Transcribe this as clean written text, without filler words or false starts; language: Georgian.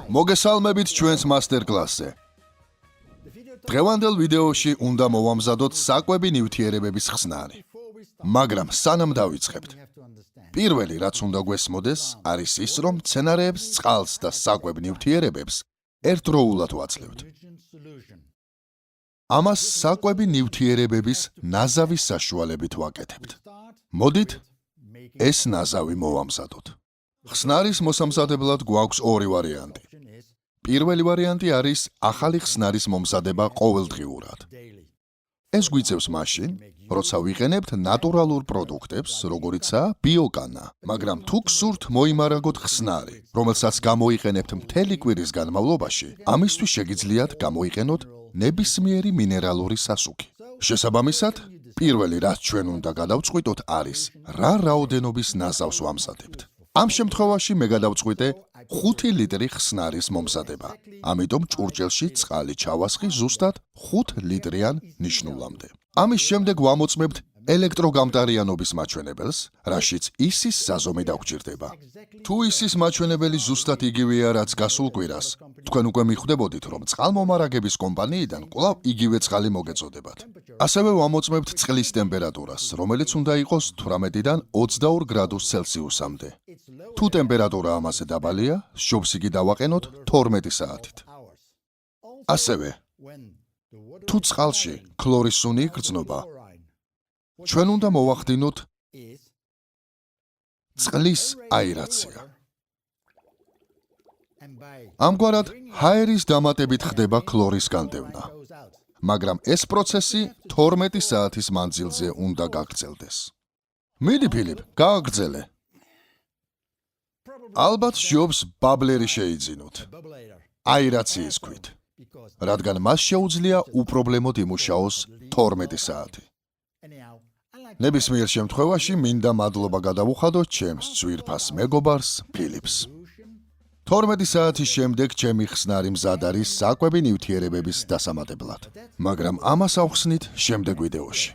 მოგესალმებით ჩვენს მასტერკლასზე. დღევანდელ ვიდეოში უნდა მოვამზადოთ საკვები ნივთიერებების ხსნარი. მაგრამ სანამ დავიწყებთ, პირველი რაც უნდა გვესმოდეს, არის ის, რომ მცენარეებს, წყალს და საკვებ ნივთიერებებს ერთდროულად ვაძლევთ. ამას საკვები ნივთიერებების ნაზავის საშუალებით ვაკეთებთ. მოდით ეს ნაზავი მოვამზადოთ. ხსნარის მოსამზადებლად გვაქვს ორი ვარიანტი. პირველი ვარიანტი არის ახალი ხსნარის მომზადება ყოველდღიურად. ეს გვიწევს მაშინ, როცა ვიყენებთ ნატურალურ პროდუქტებს, როგორიცაა ბიოკანა, მაგრამ თუ გსურთ მოიმარაგოთ ხსნარი, რომელსაც გამოიყენებთ მთელი კვირის განმავლობაში, ამისთვის შეგიძლიათ გამოიყენოთ ნებისმიერი მინერალური სასუქი. შესაბამისად, პირველი რაც ჩვენ უნდა გადავწყვიტოთ არის, რა რაოდენობის ნაზავს ვამზადებთ. ამ შემთხვევაში მე გადავწყვიტე 5 ლიტრი ხსნარის მომზადება. ამიტომ ჭურჭელში წყალი ჩავასხი ზუსტად 5 ლიტრიან ნიშნულამდე. ამის შემდეგ ვამოწმებთ ელექტროგამტარიანობის მაჩვენებელს, რაშიც ისის საზომი დაგვჭირდება. თუ ისის მაჩვენებელი ზუსტად იგივეა, რაც გასულ კვირას, თქვენ უკვე მიხვდებოდით, რომ წყალმომარაგების კომპანიიდან კვლავ იგივე წყალი მოგეწოდებათ. ასევე ვამოწმებთ წყლის ტემპერატურას, რომელიც უნდა იყოს 18-დან 22 გრადუს ცელსიუსამდე. თუ ტემპერატურა ამაზე დაბალია, სჯობს იგი დავაყენოთ 12 საათით. ასევე, თუ წყალში ქლორის სუნი იგრძნობა, ჩვენ უნდა მოვახდინოთ წყლის აერაცია. ამგვარად, ჰაერის დამატებით ხდება ქლორის განდევნა. მაგრამ ეს პროცესი 12 საათის მანძილზე უნდა გაგრძელდეს. მიდი ფილიპ, გააგრძელე. ალბათ სჯობს ბაბლერი შეიძინოთ. აერაციის ქვით. რადგან მას შეუძლია უპრობლემოდ იმუშაოს 12 საათი. ნებისმიერ შემთხვევაში მინდა მადლობა გადავუხადოთ ჩემს ძვირფას მეგობარს ფილიპს. 12 საათის შემდეგ ჩემი ხსნარი მზად არის საკვები ნივთიერებების დასამატებლად. მაგრამ ამას ავხსნით შემდეგ ვიდეოში.